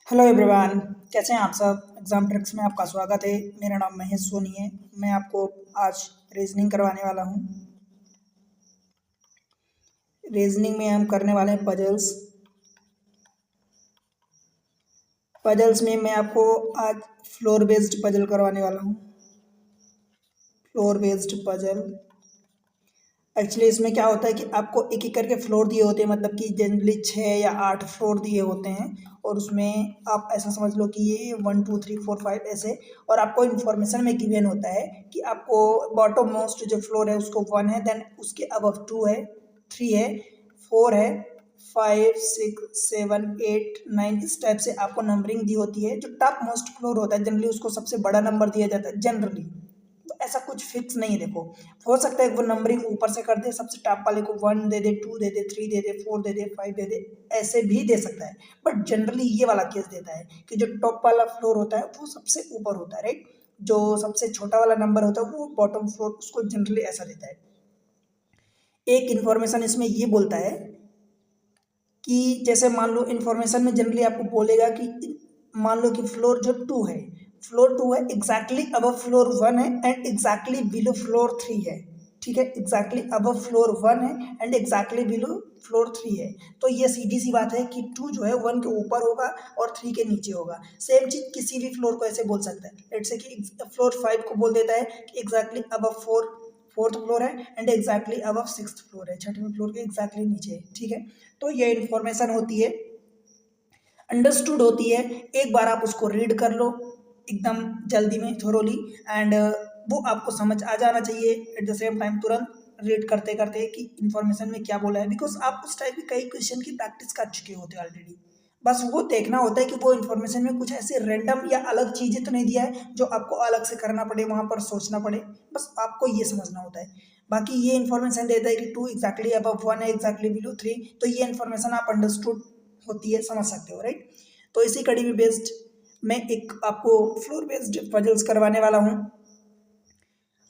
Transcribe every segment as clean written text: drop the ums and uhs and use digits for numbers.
Hello everyone. कैसे हैं आप सब। एग्जाम ट्रिक्स में आपका स्वागत है। मेरा नाम महेश सोनी है। मैं आपको आज रीजनिंग करवाने वाला हूं। रीजनिंग में हम करने वाले हैं पजल्स। पजल्स में मैं आपको आज फ्लोर बेस्ड पजल करवाने वाला हूं। फ्लोर बेस्ड पजल एक्चुअली इसमें क्या होता है कि आपको एक एक करके फ्लोर दिए होते हैं, मतलब कि जनरली 6 या 8 फ्लोर दिए होते हैं। और उसमें आप ऐसा समझ लो कि ये 1 2 3 4 5 ऐसे। और आपको इन्फॉर्मेशन में गिवन होता है कि आपको बॉटम मोस्ट जो फ्लोर है उसको 1 है, देन उसके अबव 2 है, 3 है, 4 है, 5 6 7 8 9 इस टाइप से आपको नंबरिंग दी होती है। जो टॉप मोस्ट फ्लोर होता है जनरली उसको सबसे बड़ा नंबर दिया जाता है जनरली। तो ऐसा कुछ फिक्स नहीं है। देखो, हो सकता है वो नंबरिंग ऊपर से कर दे, सबसे टॉप वाले को 1 दे दे, 2 दे दे, 3 दे दे, 4 दे दे, 5 दे दे, ऐसे भी दे सकता है। बट जनरली ये वाला केस देता है कि जो टॉप वाला फ्लोर होता है वो सबसे ऊपर होता है, राइट। जो सबसे छोटा वाला नंबर होता है वो बॉटम फ्लोर, उसको जनरली ऐसा देता है। एक इन्फॉर्मेशन इसमें ये बोलता है कि जैसे मान लो इन्फॉर्मेशन में जनरली आपको बोलेगा कि मान लो कि फ्लोर जो 2 है, फ्लोर 2 है, एग्जैक्टली अबव फ्लोर 1 है एंड एग्जैक्टली बिलो फ्लोर 3 है। ठीक है, एग्जैक्टली अबव फ्लोर 1 है एंड एग्जैक्टली बिलो फ्लोर 3 है। तो ये सीधी सी बात है कि 2 जो है 1 के ऊपर होगा और 3 के नीचे होगा। सेम चीज किसी भी फ्लोर को ऐसे बोल सकता है। लेट्स से कि फ्लोर 5 को बोल देता है कि एग्जैक्टली अबव फोर्थ फ्लोर है and exactly above sixth floor है, छठवें फ्लोर के एग्जैक्टली नीचे है। ठीक है, तो ये इन्फॉर्मेशन होती है, अंडरस्टूड होती है। एक बार आप उसको रीड कर लो एकदम जल्दी में, थोरोली, एंड वो आपको समझ आ जाना चाहिए एट द सेम टाइम, तुरंत रीड करते करते कि इन्फॉर्मेशन में क्या बोला है। बिकॉज आप उस टाइप की कई क्वेश्चन की प्रैक्टिस कर चुके होते हो ऑलरेडी। बस वो देखना होता है कि वो इन्फॉर्मेशन में कुछ ऐसे रैंडम या अलग चीज़ें तो नहीं दिया है जो आपको अलग से करना पड़े, वहाँ पर सोचना पड़े। बस आपको ये समझना होता है। बाकी ये इन्फॉर्मेशन देता है कि 2 एग्जैक्टली अबव 1 है, एग्जैक्टली बिलो 3। तो ये इन्फॉर्मेशन आप अंडरस्टूड होती है, समझ सकते हो, राइट। तो इसी कड़ी में बेस्ड मैं एक आपको फ्लोर बेस्ड पजल्स करवाने वाला हूँ।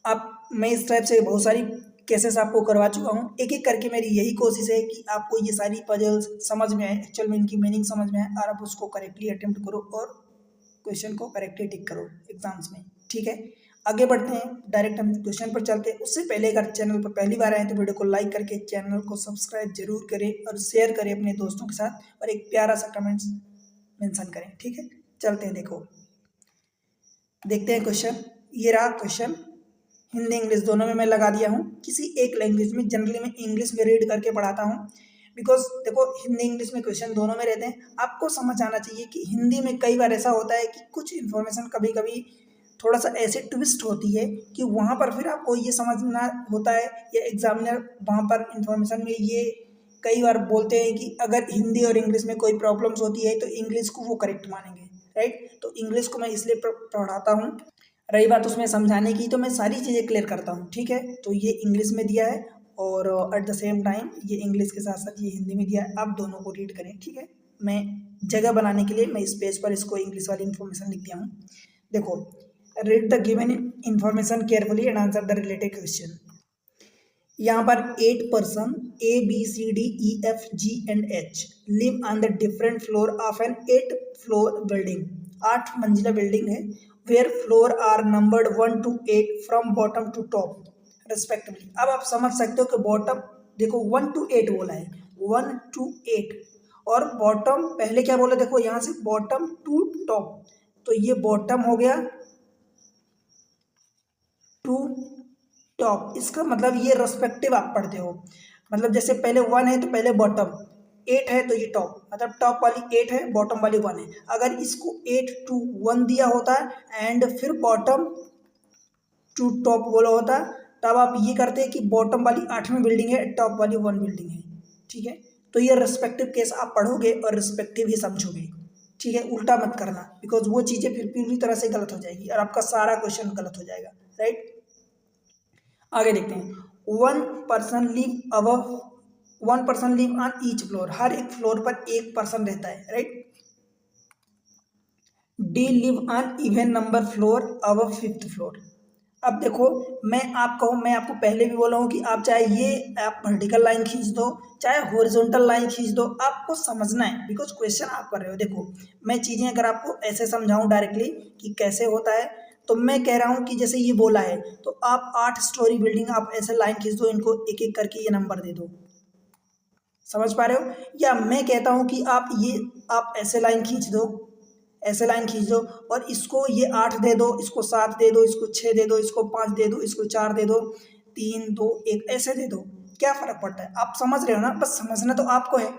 आप मैं इस टाइप से बहुत सारी केसेस आपको करवा चुका हूँ। एक एक करके मेरी यही कोशिश है कि आपको ये सारी पजल्स समझ में आए, एक्चुअल में इनकी मीनिंग समझ में आए और आप उसको करेक्टली अटेम्प्ट करो और क्वेश्चन को करेक्टली टिक करो एग्जाम्स में। ठीक है, आगे बढ़ते हैं, डायरेक्ट हम क्वेश्चन पर चलते हैं। उससे पहले अगर चैनल पर पहली बार आए तो वीडियो को लाइक करके चैनल को सब्सक्राइब जरूर करें और शेयर करें अपने दोस्तों के साथ, और एक प्यारा सा कमेंट्स मेंशन करें। ठीक है, चलते हैं, देखो देखते हैं क्वेश्चन। ये रहा क्वेश्चन, हिंदी इंग्लिश दोनों में मैं लगा दिया हूँ। किसी एक लैंग्वेज में, जनरली मैं इंग्लिश में रीड करके पढ़ाता हूँ। बिकॉज देखो, हिंदी इंग्लिश में क्वेश्चन दोनों में रहते हैं। आपको समझ आना चाहिए कि हिंदी में कई बार ऐसा होता है कि कुछ इन्फॉर्मेशन कभी कभी थोड़ा सा ऐसे ट्विस्ट होती है कि वहाँ पर फिर आपको ये समझना होता है, या एग्जामिनर वहाँ पर इंफॉर्मेशन में ये कई बार बोलते हैं कि अगर हिंदी और इंग्लिश में कोई प्रॉब्लम्स होती है तो इंग्लिश को वो करेक्ट मानेंगे, राइट। तो इंग्लिश को मैं इसलिए पढ़ाता हूँ। रही बात उसमें समझाने की, तो मैं सारी चीज़ें क्लियर करता हूँ। ठीक है, तो ये इंग्लिश में दिया है और एट द सेम टाइम ये इंग्लिश के साथ साथ ये हिंदी में दिया है। आप दोनों को रीड करें। ठीक है, मैं जगह बनाने के लिए मैं इस पेज पर इसको इंग्लिश वाली इन्फॉर्मेशन लिख दिया हूँ। देखो, read the given information carefully and answer the related question. यहाँ पर 8 person ABCDEFGH live on the different floor of an 8 floor building. 8 मंजिला बिल्डिंग है, where floor are numbered 1 to 8 from bottom to top respectively. अब आप समझ सकते हो कि बॉटम, देखो 1 to 8 बोला है, 1 to 8, और बॉटम पहले क्या बोला, देखो यहाँ से बॉटम टू टॉप, तो ये बॉटम हो गया टू टॉप। इसका मतलब ये रेस्पेक्टिव आप पढ़ते हो, मतलब जैसे पहले 1 है तो पहले बॉटम, 8 है तो ये टॉप, मतलब टॉप वाली 8 है, बॉटम वाली 1 है। अगर इसको 8 to 1 दिया होता एंड फिर बॉटम टू टॉप बोला होता, तब आप ये करते हैं कि बॉटम वाली 8वीं बिल्डिंग है, टॉप वाली 1 बिल्डिंग है। ठीक है, तो ये रेस्पेक्टिव केस आप पढ़ोगे और रिस्पेक्टिव ही समझोगे। ठीक है, उल्टा मत करना, बिकॉज वो चीज़ें फिर पूरी तरह से गलत हो जाएगी और आपका सारा क्वेश्चन गलत हो जाएगा, राइट। आगे देखते हैं। One person live on each floor, हर एक फ्लोर पर एक पर्सन रहता है, right. D live on even number floor above 5th floor. अब देखो, मैं आपको पहले भी बोला हूँ कि आप चाहे ये आप वर्टिकल लाइन खींच दो, चाहे हॉरिजॉन्टल लाइन खींच दो, आपको समझना है बिकॉज क्वेश्चन आप कर रहे हो। देखो, मैं चीज़ें अगर आपको ऐसे समझाऊं डायरेक्टली कि कैसे होता है, तो मैं कह रहा हूँ कि जैसे ये बोला है, तो आप 8 स्टोरी बिल्डिंग आप ऐसे लाइन खींच दो, इनको एक एक करके ये नंबर दे दो। समझ पा रहे हो? या मैं कहता हूँ कि आप ऐसे लाइन खींच दो, ऐसे लाइन खींच दो, और इसको ये 8 दे दो, इसको 7 दे दो, इसको 6 दे दो, इसको 5 दे दो, इसको 4 दे दो, 3 2 1 ऐसे दे दो। क्या फर्क पड़ता है? आप समझ रहे हो ना? बस समझना तो आपको है,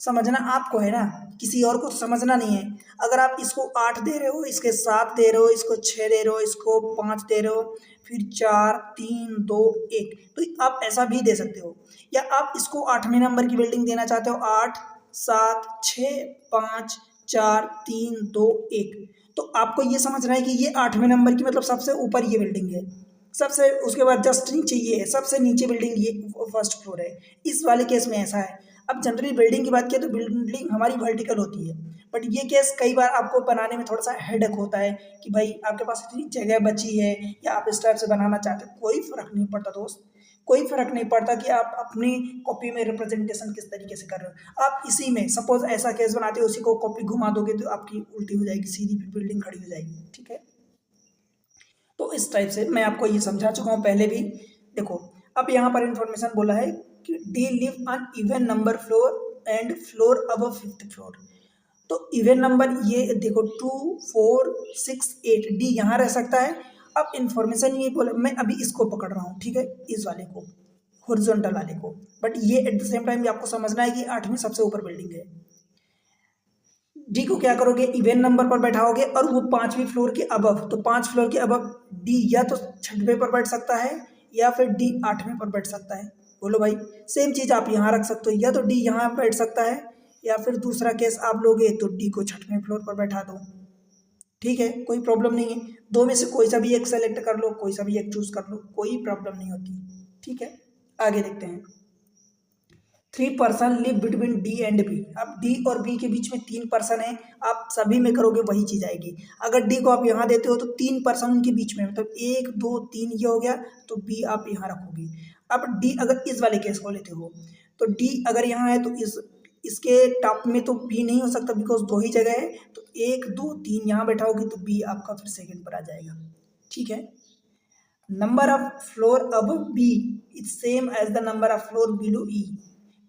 समझना आपको है ना, किसी और को समझना नहीं है। अगर आप इसको 8 दे रहे हो, इसके 7 दे रहे हो, इसको 6 दे रहे हो, इसको 5 दे रहे हो, फिर 4 3 2 1, तो आप ऐसा भी दे सकते हो। या आप इसको 8वें नंबर की बिल्डिंग देना चाहते हो, 8 7 6 5 4 3 2 1, तो आपको ये समझना है कि ये 8वें नंबर की मतलब सबसे ऊपर ये बिल्डिंग है, सबसे उसके बाद जस्ट नीचे ये है, सबसे नीचे बिल्डिंग ये फर्स्ट फ्लोर है। इस वाले केस में ऐसा है। अब जनरली बिल्डिंग की बात किया तो बिल्डिंग हमारी वर्टिकल होती है, बट ये केस कई बार आपको बनाने में थोड़ा सा हेडेक होता है कि भाई आपके पास इतनी जगह बची है या आप इस टाइप से बनाना चाहते हो, कोई फर्क नहीं पड़ता दोस्त, कोई फर्क नहीं पड़ता कि आप अपनी कॉपी में रिप्रेजेंटेशन किस तरीके से कर रहे हो। आप इसी में सपोज ऐसा केस बनाते हो, उसी को कॉपी घुमा दोगे तो आपकी उल्टी हो जाएगी, सीधी बिल्डिंग खड़ी हो जाएगी। ठीक है, तो इस टाइप से मैं आपको ये समझा चुका हूँ पहले भी। देखो, अब यहाँ पर इंफॉर्मेशन बोला है कि D live on even number floor and floor above 5th floor. तो इवन नंबर ये देखो 2 4 6 8 डी यहाँ रह सकता है। अब इंफॉर्मेशन ये बोला, मैं अभी इसको पकड़ रहा हूँ, ठीक है, इस वाले को, हॉरिजॉन्टल वाले को, बट ये एट द सेम टाइम भी आपको समझना है कि 8वीं सबसे ऊपर बिल्डिंग है। डी को क्या करोगे, इवन नंबर पर बैठाओगे और वो 5वीं फ्लोर के अबव, तो 5 फ्लोर के अबव डी या तो 6वें पर बैठ सकता है या फिर डी 8वें पर बैठ सकता है। बोलो भाई, सेम चीज़ आप यहाँ रख सकते हो, या तो डी यहाँ बैठ सकता है या फिर दूसरा केस आप लोगे तो डी को 6वें फ्लोर पर बैठा दो। ठीक है, कोई प्रॉब्लम नहीं है, दो में से कोई सा भी एक सेलेक्ट कर लो, कोई सा भी एक चूज कर लो, कोई प्रॉब्लम नहीं होती। ठीक है, आगे देखते हैं। 3 person live between D and B. अब डी और बी के बीच में 3 पर्सन है, आप सभी में करोगे वही चीज़ आएगी। अगर डी को आप यहाँ देते हो तो 3 पर्सन उनके बीच में, मतलब 1 2 3 ये हो गया, तो बी आप यहाँ रखोगे। अब डी अगर इस वाले केस को लेते हो, तो डी अगर यहाँ है तो इसके टॉप में तो बी नहीं हो सकता बिकॉज दो ही जगह है, तो 1 2 3 यहाँ बैठाओगे तो बी आपका फिर सेकंड पर आ जाएगा। ठीक है, नंबर ऑफ फ्लोर अब B is same as the number of floor below E.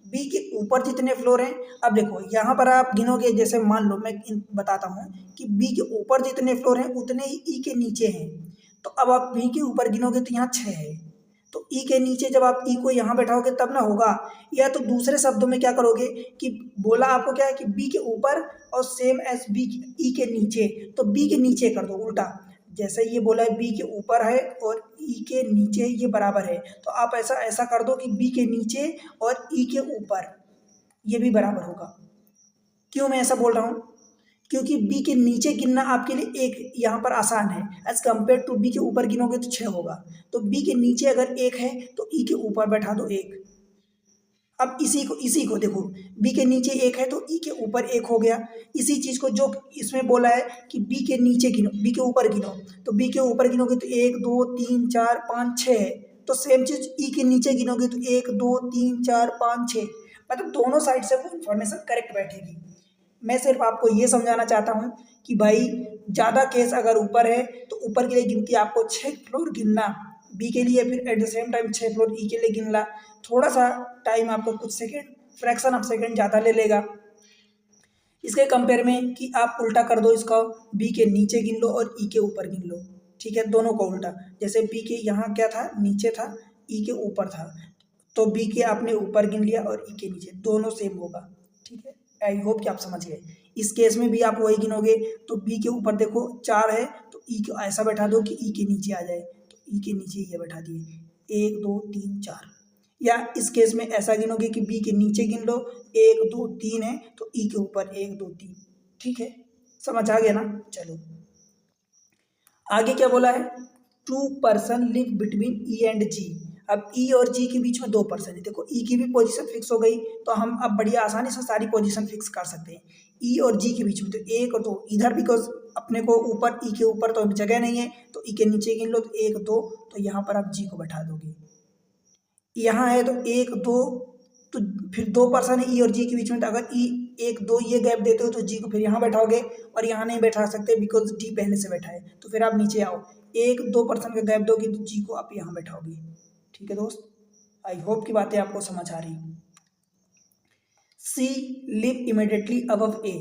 B के ऊपर जितने फ्लोर हैं, अब देखो यहाँ पर आप गिनोगे, जैसे मान लो मैं बताता हूँ कि बी के ऊपर जितने फ्लोर हैं उतने ही ई के नीचे हैं। तो अब आप बी के ऊपर गिनोगे तो यहाँ 6 है, तो ई के नीचे जब आप ई को यहाँ बैठाओगे तब ना होगा। या तो दूसरे शब्दों में क्या करोगे कि बोला आपको क्या है कि बी के ऊपर और सेम एज बी ई के नीचे, तो बी के नीचे कर दो उल्टा। जैसे ये बोला है बी के ऊपर है और ई के नीचे ये बराबर है, तो आप ऐसा ऐसा कर दो कि बी के नीचे और ई के ऊपर ये भी बराबर होगा। क्यों मैं ऐसा बोल रहा हूँ? क्योंकि बी के नीचे गिनना आपके लिए एक यहाँ पर आसान है, एज कम्पेयर टू बी के ऊपर गिनोगे तो 6 होगा। तो बी के नीचे अगर 1 है तो ई के ऊपर बैठा दो 1। अब इसी को देखो, बी के नीचे 1 है तो ई के ऊपर 1 हो गया। इसी चीज़ को जो इसमें बोला है कि बी के नीचे गिनो, बी के ऊपर गिनो, तो बी के ऊपर गिनोगे तो 1 2 3 4 5 6 है। तो सेम चीज़ ई के नीचे गिनोगे तो 1 2 3 4 5 6, मतलब दोनों साइड से वो इन्फॉर्मेशन करेक्ट बैठेगी। मैं सिर्फ आपको ये समझाना चाहता हूँ कि भाई ज़्यादा केस अगर ऊपर है तो ऊपर के लिए गिनती आपको 6 फ्लोर गिनना, बी के लिए फिर at the same time 6 floor E के लिए गिनना। थोड़ा सा टाइम आपको कुछ सेकेंड, फ्रैक्शन ऑफ सेकेंड ज़्यादा ले लेगा इसके कंपेयर में कि आप उल्टा कर दो इसका, बी के नीचे गिन लो और ई के ऊपर गिन लो। ठीक है, दोनों को उल्टा, जैसे बी के यहाँ क्या था, नीचे था, ई के ऊपर था, तो बी के आपने ऊपर गिन लिया और ई के नीचे, दोनों सेम होगा। ठीक है, आई होप कि आप समझ गए। इस केस में भी आप वही गिनोगे, तो बी के ऊपर देखो 4 है तो ई को ऐसा बैठा दो कि ई के नीचे आ जाए, तो ई के नीचे ये बैठा दिए 1 2 3 4। या इस केस में ऐसा गिनोगे कि बी के नीचे गिन लो 1 2 3 है तो ई के ऊपर 1 2 3। ठीक है, समझ आ गया ना? चलो आगे क्या बोला है, 2 person live between E and G. अब ई और जी के बीच में 2 पर्सन है। देखो ई की भी पोजीशन फिक्स हो गई, तो हम अब बढ़िया आसानी से सारी पोजीशन फिक्स कर सकते हैं। ई और जी के बीच में तो 1 और 2 इधर, बिकॉज अपने को ऊपर ई के ऊपर तो जगह नहीं है, तो ई के नीचे गिन लो, तो 1 2, तो यहाँ पर आप जी को बैठा दोगे। यहाँ है तो 1 2, तो फिर 2 पर्सन है ई और जी के बीच में, तो अगर ई 1 2 ये गैप देते हो तो जी को फिर यहाँ बैठाओगे, और यहाँ नहीं बैठा सकते बिकॉज डी पहले से बैठा है, तो फिर आप नीचे आओ, 1 2 पर्सन का गैप दोगे तो जी को आप यहाँ बैठाओगे। ठीक है दोस्त, आई होप की बातें आपको समझ आ रही। सी लिव इमिडिएटली अबव ए।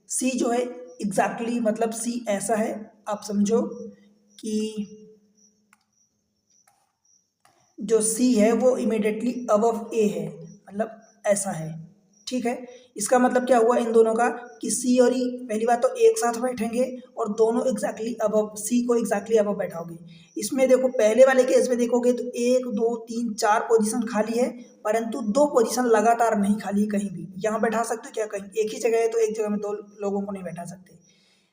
सी जो है एग्जैक्टली मतलब सी ऐसा है, आप समझो कि जो सी है वो इमिडिएटली अबव ए है, मतलब ऐसा है। ठीक है, इसका मतलब क्या हुआ इन दोनों का कि सी और ई पहली बात तो एक साथ बैठेंगे और दोनों एग्जैक्टली अबव, सी को एग्जैक्टली अबव बैठाओगे। इसमें देखो पहले वाले केस में देखोगे तो 1 2 3 4 पोजीशन खाली है, परंतु 2 पोजीशन लगातार नहीं खाली है कहीं भी। यहाँ बैठा सकते हो क्या, कहीं एक ही जगह है तो एक जगह में 2 लोगों को नहीं बैठा सकते।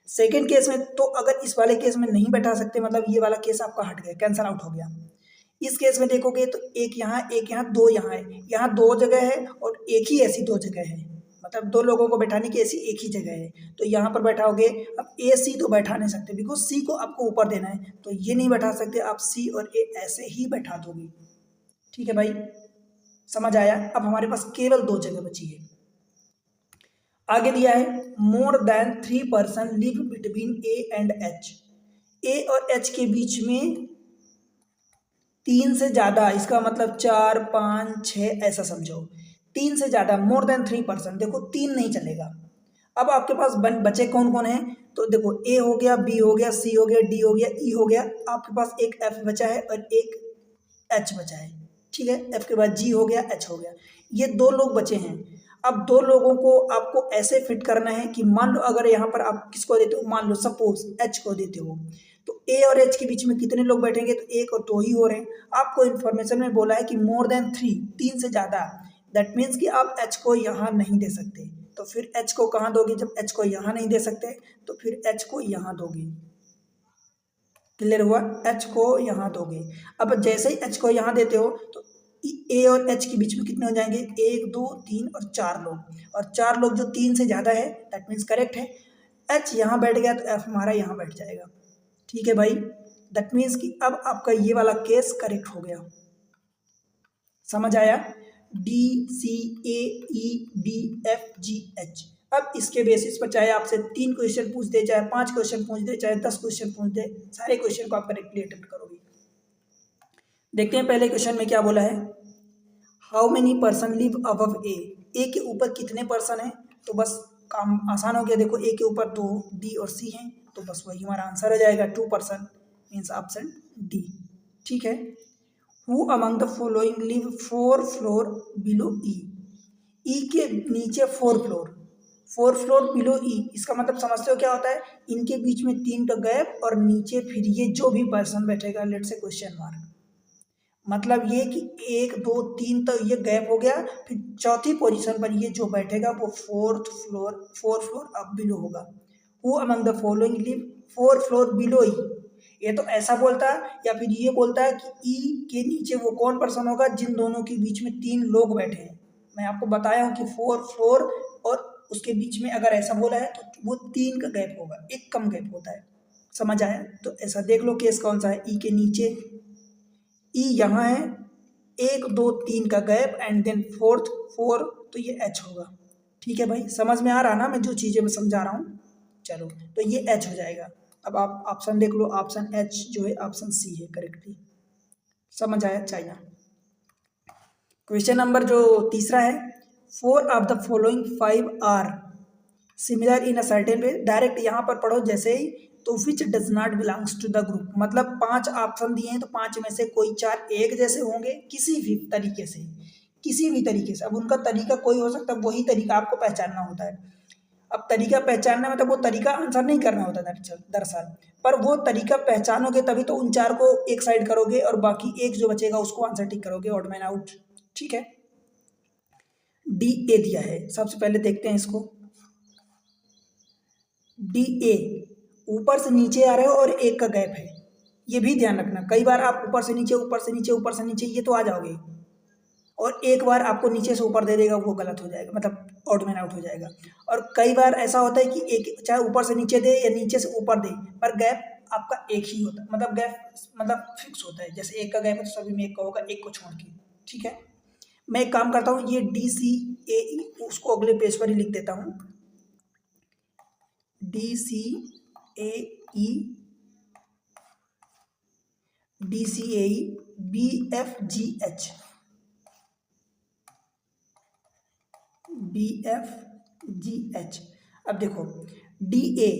सेकेंड केस में तो अगर इस वाले केस में नहीं बैठा सकते, मतलब ये वाला केस आपका हट गया, कैंसल आउट हो गया। इस केस में देखोगे तो एक यहाँ 2 यहाँ है, यहाँ 2 जगह है और एक ही ऐसी 2 जगह है, मतलब 2 लोगों को बैठाने की ऐसी एक ही जगह है, तो यहाँ पर बैठाओगे। अब ए सी तो बैठा नहीं सकते बिकॉज सी को आपको ऊपर देना है, तो ये नहीं बैठा सकते, आप सी और ए ऐसे ही बैठा दोगे। ठीक है भाई, समझ आया। अब हमारे पास केवल 2 जगह बची है। आगे दिया है more than 3 person live between A and H. A और एच के बीच में 3 से ज़्यादा, इसका मतलब 4 5 6 ऐसा समझो, 3 से ज़्यादा, मोर देन 3 पर्सन। देखो 3 नहीं चलेगा। अब आपके पास बचे कौन कौन है, तो देखो ए हो गया, बी हो गया, सी हो गया, डी हो गया, ई हो गया, आपके पास एक एफ बचा है और एक एच बचा है। ठीक है, एफ के बाद जी हो गया, एच हो गया, ये 2 लोग बचे हैं। अब 2 लोगों को आपको ऐसे फिट करना है कि मान लो अगर यहाँ पर आप किसको देते हो, मान लो सपोज एच को देते हो, तो ए और एच के बीच में कितने लोग बैठेंगे, तो 1 और 2 ही हो रहे हैं। आपको इन्फॉर्मेशन में बोला है कि मोर देन 3 से ज़्यादा, दैट मीन्स कि आप एच को यहाँ नहीं दे सकते, तो फिर एच को कहाँ दोगे, जब एच को यहाँ नहीं दे सकते तो फिर एच को यहाँ दोगे। क्लियर हुआ, एच को यहाँ दोगे। अब जैसे ही एच को यहाँ देते हो तो ए और एच के बीच में कितने हो जाएंगे, 1 2 3 और 4 लोग, और 4 लोग जो 3 से ज़्यादा है दैट मीन्स करेक्ट है। एच यहाँ बैठ गया तो एफ हमारा यहाँ बैठ जाएगा। ठीक है भाई, दैट मीन्स कि अब आपका ये वाला केस करेक्ट हो गया। समझ आया, D C A E D F G H. अब इसके बेसिस पर चाहे आपसे 3 क्वेश्चन पूछ दे, चाहे 5 क्वेश्चन पूछ दे, चाहे 10 क्वेश्चन पूछ दे, सारे क्वेश्चन को आप करेक्टली अटेम्प्ट करोगे। देखते हैं पहले क्वेश्चन में क्या बोला है, how many person live above A. A के ऊपर कितने पर्सन हैं, तो बस काम आसान हो गया। देखो ए के ऊपर 2, डी और सी हैं, तो बस वही हमारा आंसर हो जाएगा, 2 पर्सन मीन्स ऑप्शन डी। ठीक है, who among the following live 4 floor below E. E के नीचे 4 फ्लोर बिलो ई, इसका मतलब समझते हो क्या होता है, इनके बीच में 3 का गैप और नीचे फिर ये जो भी पर्सन बैठेगा, लेट से क्वेश्चन मार्क, मतलब ये कि 1 2 3 तो ये गैप हो गया, फिर चौथी पोजीशन पर ये जो बैठेगा वो 4 फ्लोर अब बिलो होगा। Who among the following live 4 floor below E, ये तो ऐसा बोलता है, या फिर ये बोलता है कि ई के नीचे वो कौन पर्सन होगा जिन दोनों के बीच में 3 लोग बैठे हैं। मैं आपको बताया हूँ कि 4 फ्लोर और उसके बीच में अगर ऐसा बोला है तो वो 3 का गैप होगा, एक कम गैप होता है। समझ आया, तो ऐसा देख लो केस कौन सा है, ई के नीचे, ई यहाँ है, 1 2 3 का गैप एंड देन 4, तो ये एच होगा। ठीक है भाई, समझ में आ रहा ना मैं जो चीज़ें मैं समझा रहा हूँ। चलो, तो ये एच हो जाएगा। अब आप ऑप्शन देख लो, ऑप्शन एच जो है ऑप्शन सी है करेक्टली। समझ आया, चाइना। क्वेश्चन नंबर जो तीसरा है, 4 of the following 5 are similar in a certain way. Direct यहाँ पर पढ़ो जैसे ही, तो which does not belongs to the group, मतलब 5 ऑप्शन दिए हैं तो 5 में से कोई 4 एक जैसे होंगे किसी भी तरीके से, किसी भी तरीके से। अब उनका तरीका कोई हो सकता है, वही तरीका आपको पहचानना होता है। अब तरीका पहचानना मतलब वो तरीका आंसर नहीं करना होता दरअसल, पर वो तरीका पहचानोगे तभी तो उन 4 को एक साइड करोगे और बाकी एक जो बचेगा उसको आंसर टिक करोगे, ऑड मैन आउट। ठीक है, डी ए दिया है, सबसे पहले देखते हैं इसको। डी ए ऊपर से नीचे आ रहे हो और 1 का गैप है, ये भी ध्यान रखना। कई बार आप ऊपर से नीचे, ऊपर से नीचे, ऊपर से नीचे ये तो आ जाओगे, और एक बार आपको नीचे से ऊपर दे देगा, वो गलत हो जाएगा, मतलब ऑड मैन आउट हो जाएगा। और कई बार ऐसा होता है कि एक चाहे ऊपर से नीचे दे या नीचे से ऊपर दे, पर गैप आपका एक ही होता है, मतलब गैप मतलब फिक्स होता है। जैसे एक का गैप है तो सभी में एक का होगा, एक को छोड़ के। ठीक है, मैं एक काम करता हूँ, ये DCAE उसको अगले पेज पर ही लिख देता हूँ। DCAE BFGH BFGH। अब देखो DA,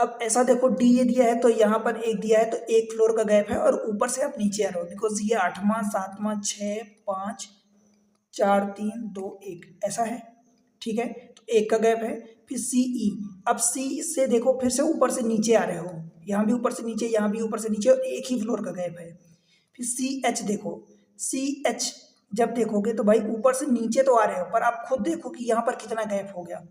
अब ऐसा देखो DA दिया है तो यहाँ पर एक दिया है, तो एक फ्लोर का गैप है और ऊपर से आप नीचे आ रहे हो, बिकॉज ये 8वां 7वां 6 5 4 3 2 1 ऐसा है। ठीक है, तो एक का गैप है। फिर CE, अब C से देखो फिर से ऊपर से नीचे आ रहे हो, यहाँ भी ऊपर से नीचे, यहाँ भी ऊपर से नीचे, और एक ही फ्लोर का गैप है। फिर CH देखो, CH जब देखोगे तो भाई ऊपर से नीचे तो आ रहे हो, पर आप खुद देखो कि यहाँ पर कितना गैप हो गया,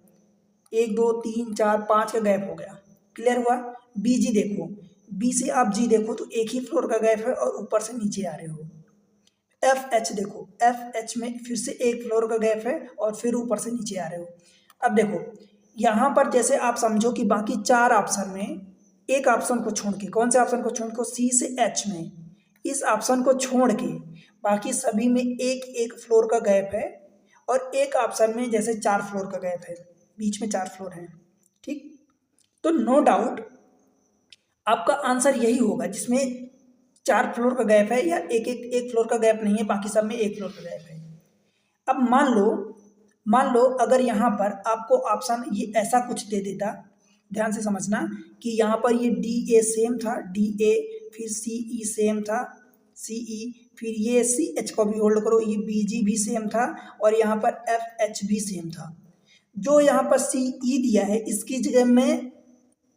1 2 3 4 5 का गैप हो गया। क्लियर हुआ। BG देखो, B से आप G देखो तो एक ही फ्लोर का गैप है और ऊपर से नीचे आ रहे हो। FH देखो, FH में फिर से एक फ्लोर का गैप है और फिर ऊपर से नीचे आ रहे हो। अब देखो यहाँ पर जैसे आप समझो कि बाकी 4 ऑप्शन में एक ऑप्शन को छोड़ के, कौन से ऑप्शन को छोड़ के, C से H में, इस ऑप्शन को छोड़ के बाकी सभी में एक एक फ्लोर का गैप है, और एक ऑप्शन में जैसे 4 फ्लोर का गैप है, बीच में 4 फ्लोर है। ठीक, तो नो डाउट आपका आंसर यही होगा जिसमें 4 फ्लोर का गैप है, या एक फ्लोर का गैप नहीं है, बाकी सब में एक फ्लोर का गैप है। अब मान लो अगर यहाँ पर आपको ऑप्शन ये ऐसा कुछ दे देता, ध्यान से समझना कि यहाँ पर ये DA सेम था, DA, फिर CE सेम था, CE, फिर ये CH को भी होल्ड करो, ये BG भी सेम था, और यहाँ पर FH भी सेम था। जो यहाँ पर CE दिया है इसकी जगह में,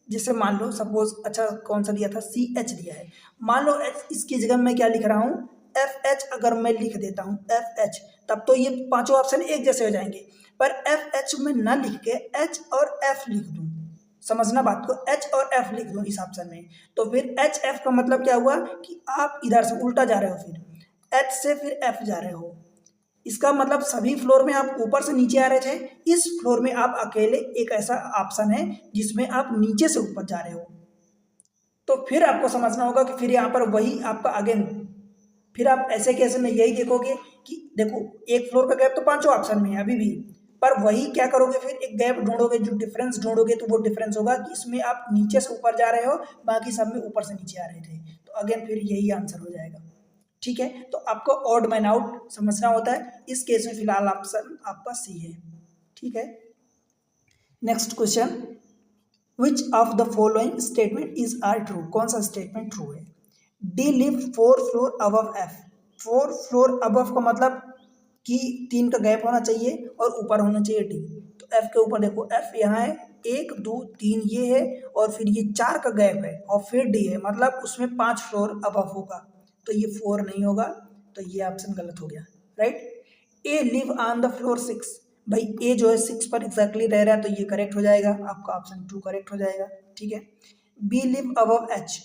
जैसे मान लो सपोज, अच्छा कौन सा दिया था, CH दिया है, मान लो इसकी जगह मैं क्या लिख रहा हूँ, FH अगर मैं लिख देता हूँ FH, तब तो ये पांचों ऑप्शन एक जैसे हो जाएंगे। पर FH में ना लिख के H और F लिख दूँ, समझना बात को, H और F लिख दूँ इस ऑप्शन में, तो फिर HF का मतलब क्या हुआ कि आप इधर से उल्टा जा रहे हो, फिर H से फिर F जा रहे हो। इसका मतलब सभी फ्लोर में आप ऊपर से नीचे आ रहे थे, इस फ्लोर में आप अकेले एक ऐसा ऑप्शन है जिसमें आप नीचे से ऊपर जा रहे हो। तो फिर आपको समझना होगा कि फिर यहाँ पर वही आपका अगेन, फिर आप ऐसे केस में यही देखोगे कि देखो एक फ्लोर का गैप तो पांचों ऑप्शन में है अभी भी, पर वही क्या करोगे, फिर एक गैप ढूंढोगे, जो डिफरेंस ढूंढोगे, तो वो डिफरेंस होगा कि इसमें आप नीचे से ऊपर जा रहे हो, बाकी सब में ऊपर से नीचे आ रहे थे, तो अगेन फिर यही आंसर हो जाएगा। ठीक है, तो आपको ऑड मैन आउट समझना होता है, इस केस में फिलहाल ऑप्शन आपका C है। ठीक है, next question, which of the following statement is are true, कौन सा स्टेटमेंट ट्रू है। D live 4 floor above F, 4 floor above का मतलब कि 3 का गैप होना चाहिए और ऊपर होना चाहिए D, तो F के ऊपर देखो, F यहाँ है, 1 2 3 ये है, और फिर ये 4 का गैप है, और फिर D है, मतलब उसमें 5 फ्लोर अबव होगा, तो ये 4 नहीं होगा, तो ये ऑप्शन गलत हो गया। Right. A live on the floor 6, भाई A जो है 6 पर एग्जैक्टली रह रहा है, तो ये करेक्ट हो जाएगा, आपका ऑप्शन 2 करेक्ट हो जाएगा। ठीक है। B live above H,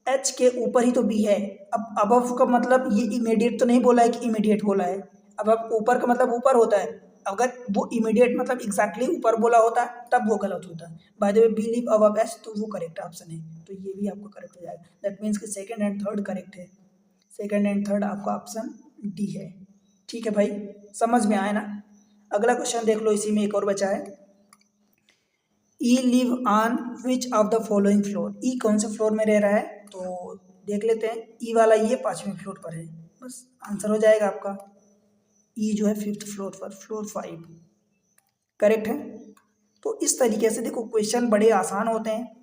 H के ऊपर ही तो B है, अब अबव का मतलब ये इमीडिएट तो नहीं बोला है कि इमीडिएट बोला है, अब ऊपर का मतलब ऊपर होता है, अगर वो इमीडिएट मतलब एग्जैक्टली ऊपर बोला होता तब वो गलत होता। By the way B live above H, तो वो करेक्ट ऑप्शन है, तो ये भी आपको करेक्ट हो जाएगा। दैट मीन्स कि सेकंड एंड थर्ड करेक्ट है, सेकंड एंड थर्ड आपका ऑप्शन D है। ठीक है भाई, समझ में आया ना। अगला क्वेश्चन देख लो, इसी में एक और बचा है। E live on which of the following floor, E कौन से फ्लोर में रह रहा है, तो देख लेते हैं। ई वाला ये 5वें फ्लोर पर है, बस आंसर हो जाएगा आपका। ई जो है 5th फ्लोर पर, फ्लोर 5 करेक्ट है। तो इस तरीके से देखो क्वेश्चन बड़े आसान होते हैं,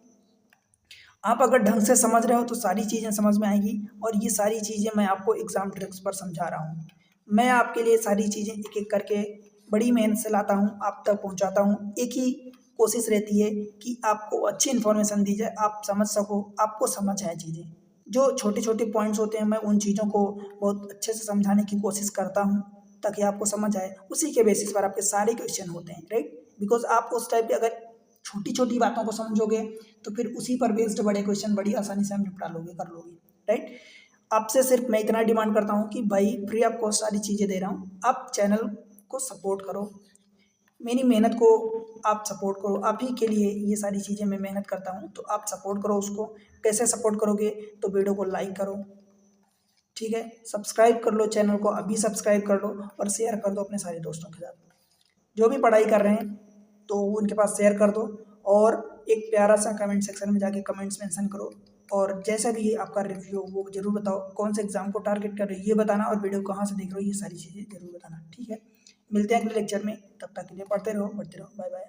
आप अगर ढंग से समझ रहे हो तो सारी चीज़ें समझ में आएगी, और ये सारी चीज़ें मैं आपको एग्जाम ट्रिक्स पर समझा रहा हूँ। मैं आपके लिए सारी चीज़ें एक एक करके बड़ी मेहनत से लाता हूँ, आप तक पहुँचाता हूँ। एक ही कोशिश रहती है कि आपको अच्छी इन्फॉर्मेशन दी जाए, आप समझ सको, आपको समझ आए चीज़ें। जो छोटे छोटे पॉइंट्स होते हैं, मैं उन चीज़ों को बहुत अच्छे से समझाने की कोशिश करता हूँ ताकि आपको समझ आए। उसी के बेसिस पर आपके सारे क्वेश्चन होते हैं, राइट। बिकॉज आप उस टाइप के अगर छोटी छोटी बातों को समझोगे तो फिर उसी पर बेस्ड बड़े क्वेश्चन बड़ी आसानी से हम निपटा लोगे, कर लोगे, राइट। आपसे सिर्फ मैं इतना डिमांड करता हूँ कि भाई फ्री ऑफ कॉस्ट सारी चीज़ें दे रहा हूँ, आप चैनल को सपोर्ट करो, मेरी मेहनत को आप सपोर्ट करो, आप ही के लिए ये सारी चीज़ें मैं मेहनत करता हूँ, तो आप सपोर्ट करो उसको। कैसे सपोर्ट करोगे? तो वीडियो को लाइक करो, ठीक है, सब्सक्राइब कर लो चैनल को, अभी सब्सक्राइब कर लो और शेयर कर दो अपने सारे दोस्तों के साथ। जो भी पढ़ाई कर रहे हैं तो उनके पास शेयर कर दो, और एक प्यारा सा कमेंट सेक्शन में जाके कमेंट्स मेंशन करो, और जैसा भी आपका रिव्यू हो वो जरूर बताओ, कौन से एग्जाम को टारगेट कर रहे हो ये बताना, और वीडियो कहाँ से देख रहे हो ये सारी चीज़ें जरूर बताना, ठीक है। मिलते हैं अगले लेक्चर में, तब तक के लिए पढ़ते रहो, पढ़ते रहो, बाय बाय।